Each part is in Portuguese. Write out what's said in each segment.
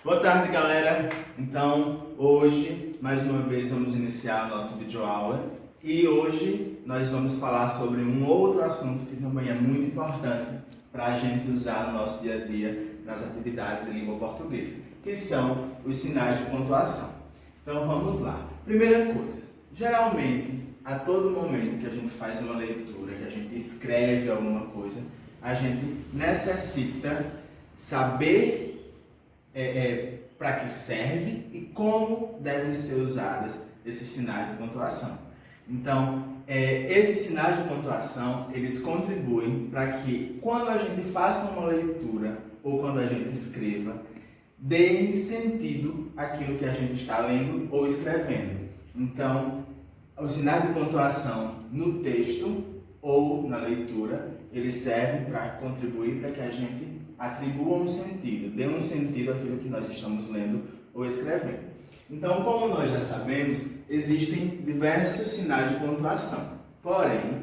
Boa tarde, galera! Então, hoje, mais uma vez, vamos iniciar a nossa videoaula e hoje nós vamos falar sobre um outro assunto que também é muito importante para a gente usar no nosso dia a dia nas atividades de língua portuguesa, que são os sinais de pontuação. Então, vamos lá. Primeira coisa, geralmente, a todo momento que a gente faz uma leitura, que a gente escreve alguma coisa, a gente necessita saber para que serve e como devem ser usados esses sinais de pontuação. Então, esses sinais de pontuação, eles contribuem para que quando a gente faça uma leitura ou quando a gente escreva, dê sentido àquilo que a gente está lendo ou escrevendo. Então, os sinais de pontuação no texto ou na leitura, eles servem para contribuir para que a gente atribua um sentido, dê um sentido àquilo que nós estamos lendo ou escrevendo. Então, como nós já sabemos, existem diversos sinais de pontuação. Porém,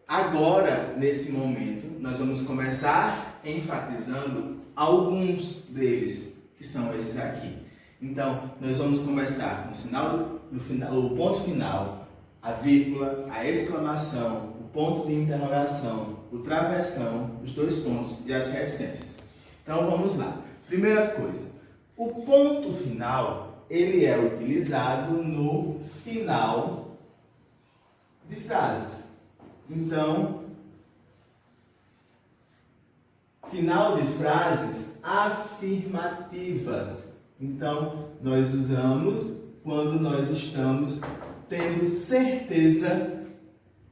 agora, nesse momento, nós vamos começar enfatizando alguns deles, que são esses aqui. Então, nós vamos começar com o sinal do final, o ponto final, a vírgula, a exclamação, o ponto de interrogação, o travessão, os dois pontos e as reticências. Então, vamos lá. Primeira coisa, o ponto final, ele é utilizado no final de frases. Então, final de frases afirmativas. Então, nós usamos quando nós estamos tendo certeza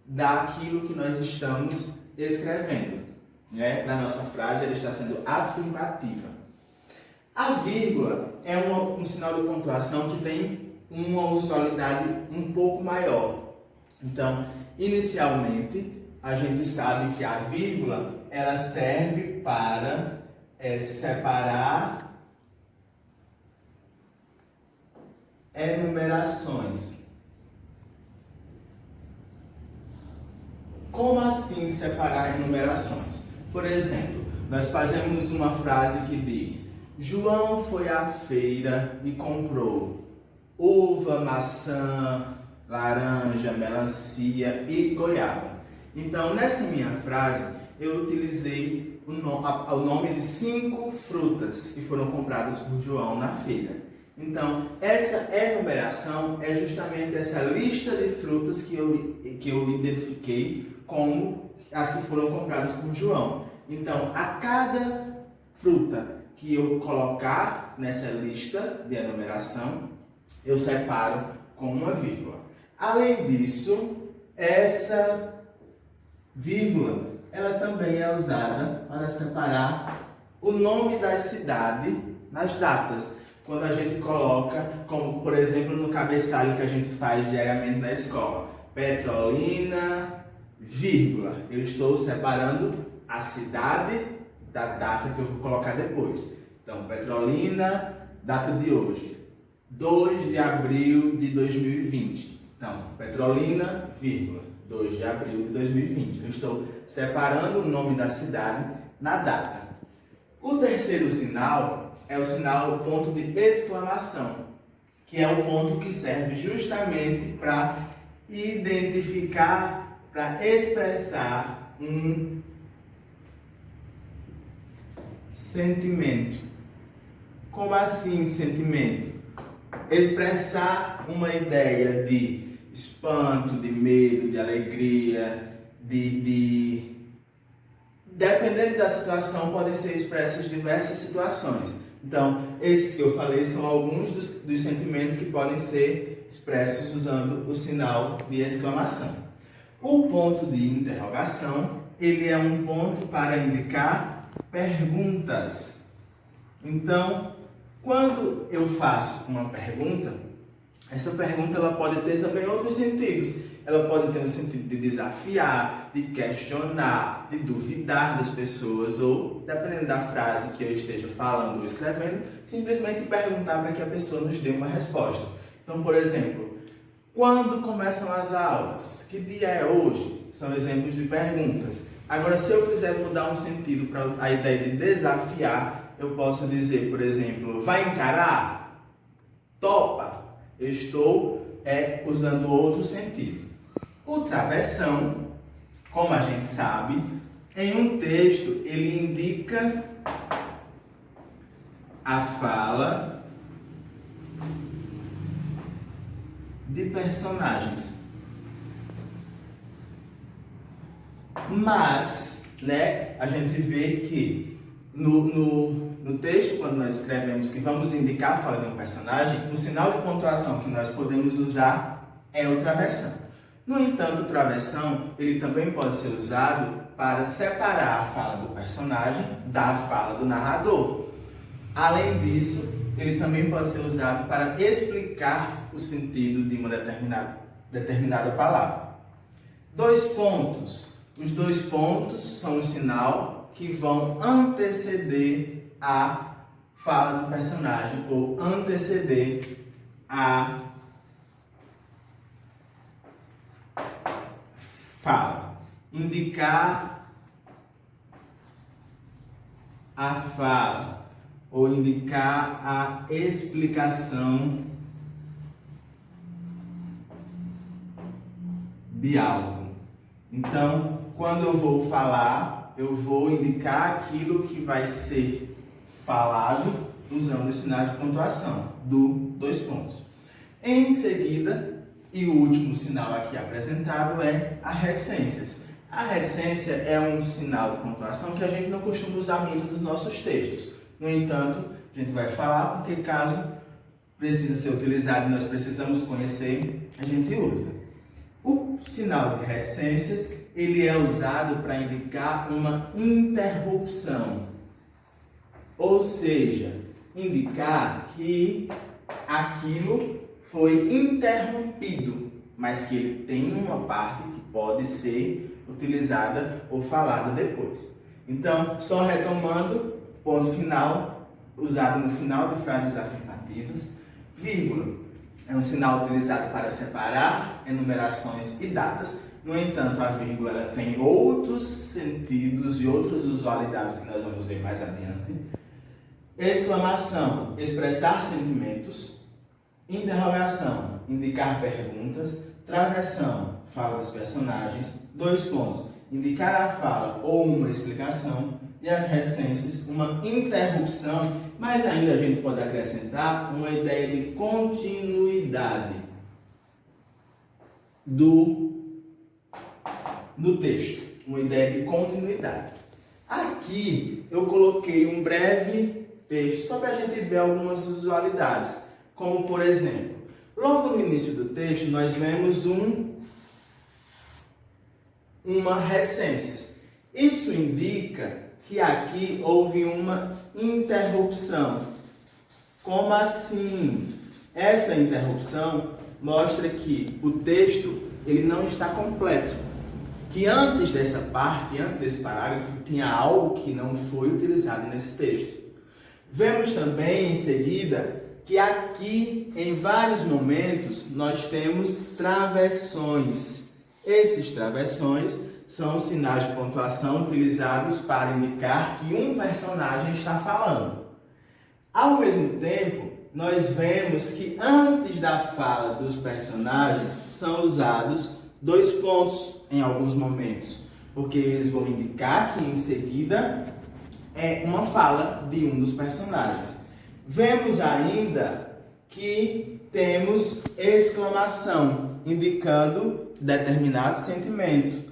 daquilo que nós estamos escrevendo. Na nossa frase, ela está sendo afirmativa. A vírgula é um sinal de pontuação que tem uma usualidade um pouco maior. Então, inicialmente, a gente sabe que a vírgula ela serve para separar enumerações. Como assim separar enumerações? Por exemplo, nós fazemos uma frase que diz: João foi à feira e comprou uva, maçã, laranja, melancia e goiaba. Então, nessa minha frase, eu utilizei o nome de 5 frutas que foram compradas por João na feira. Então, essa enumeração é justamente essa lista de frutas que eu identifiquei como as que foram compradas por João. Então, a cada fruta que eu colocar nessa lista de enumeração, eu separo com uma vírgula. Além disso, essa vírgula, ela também é usada para separar o nome da cidade nas datas. Quando a gente coloca, como por exemplo no cabeçalho que a gente faz diariamente na escola, Petrolina, vírgula, eu estou separando a cidade da data que eu vou colocar depois. Então, Petrolina, data de hoje, 2 de abril de 2020. Então, Petrolina, vírgula, 2 de abril de 2020. Eu estou separando o nome da cidade na data. O terceiro sinal é o sinal, o ponto de exclamação, que é o ponto que serve justamente para identificar, para expressar um sentimento. Como assim sentimento? Expressar uma ideia de espanto, de medo, de alegria, dependendo da situação, podem ser expressas diversas situações. Então, esses que eu falei são alguns dos sentimentos que podem ser expressos usando o sinal de exclamação. O ponto de interrogação, ele é um ponto para indicar perguntas. Então, quando eu faço uma pergunta, essa pergunta ela pode ter também outros sentidos. Ela pode ter um sentido de desafiar, de questionar, de duvidar das pessoas ou, dependendo da frase que eu esteja falando ou escrevendo, simplesmente perguntar para que a pessoa nos dê uma resposta. Então, por exemplo, quando começam as aulas? Que dia é hoje? São exemplos de perguntas. Agora, se eu quiser mudar um sentido para a ideia de desafiar, eu posso dizer, por exemplo, vai encarar? Topa? Eu estou usando outro sentido. O travessão, como a gente sabe, em um texto ele indica a fala de personagens. Mas, a gente vê que no texto, quando nós escrevemos que vamos indicar a fala de um personagem, o sinal de pontuação que nós podemos usar é o travessão. No entanto, o travessão ele também pode ser usado para separar a fala do personagem da fala do narrador. Além disso, ele também pode ser usado para explicar o sentido de uma determinada palavra. 2 pontos. Os 2 pontos são um sinal que vão anteceder a fala do personagem ou anteceder a fala. Indicar a fala ou indicar a explicação de algo. Então, quando eu vou falar, eu vou indicar aquilo que vai ser falado usando os sinais de pontuação do 2 pontos. Em seguida, e o último sinal aqui apresentado é a reticências. A reticência é um sinal de pontuação que a gente não costuma usar muito nos nossos textos. No entanto, a gente vai falar porque caso precise ser utilizado e nós precisamos conhecer, a gente usa. O sinal de reticências, ele é usado para indicar uma interrupção. Ou seja, indicar que aquilo foi interrompido, mas que ele tem uma parte que pode ser utilizada ou falada depois. Então, só retomando, ponto final, usado no final de frases afirmativas, vírgula, é um sinal utilizado para separar enumerações e datas. No entanto, a vírgula ela tem outros sentidos e outras usualidades que nós vamos ver mais adiante. Exclamação, expressar sentimentos. Interrogação, indicar perguntas. Travessão, fala dos personagens. 2 pontos, indicar a fala ou uma explicação. E as reticências, uma interrupção, mas ainda a gente pode acrescentar uma ideia de continuidade do texto. Uma ideia de continuidade. Aqui eu coloquei um breve texto só para a gente ver algumas usualidades. Como, por exemplo, logo no início do texto nós vemos uma reticências. Isso indica que aqui houve uma interrupção. Como assim? Essa interrupção mostra que o texto ele não está completo. Que antes dessa parte, antes desse parágrafo, tinha algo que não foi utilizado nesse texto. Vemos também em seguida que aqui, em vários momentos, nós temos travessões. Esses travessões são os sinais de pontuação utilizados para indicar que um personagem está falando. Ao mesmo tempo, nós vemos que antes da fala dos personagens são usados 2 pontos em alguns momentos, porque eles vão indicar que em seguida é uma fala de um dos personagens. Vemos ainda que temos exclamação, indicando determinado sentimento.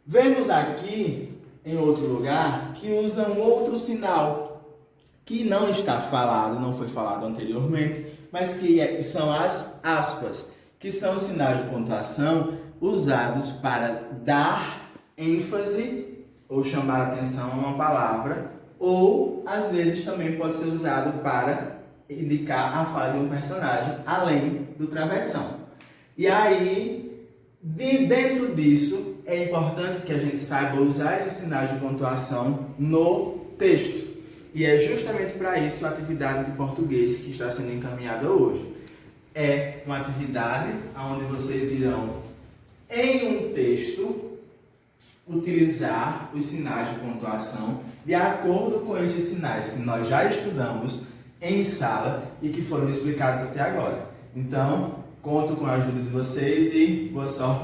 Vemos aqui, em outro lugar, que usa um outro sinal, que não está falado, não foi falado anteriormente, mas que são as aspas, que são os sinais de pontuação usados para dar ênfase ou chamar a atenção a uma palavra, ou às vezes também pode ser usado para indicar a fala de um personagem, além do travessão. E aí, dentro disso, é importante que a gente saiba usar esses sinais de pontuação no texto. E é justamente para isso a atividade de português que está sendo encaminhada hoje. É uma atividade onde vocês irão, em um texto, utilizar os sinais de pontuação de acordo com esses sinais que nós já estudamos em sala e que foram explicados até agora. Então, conto com a ajuda de vocês e boa sorte.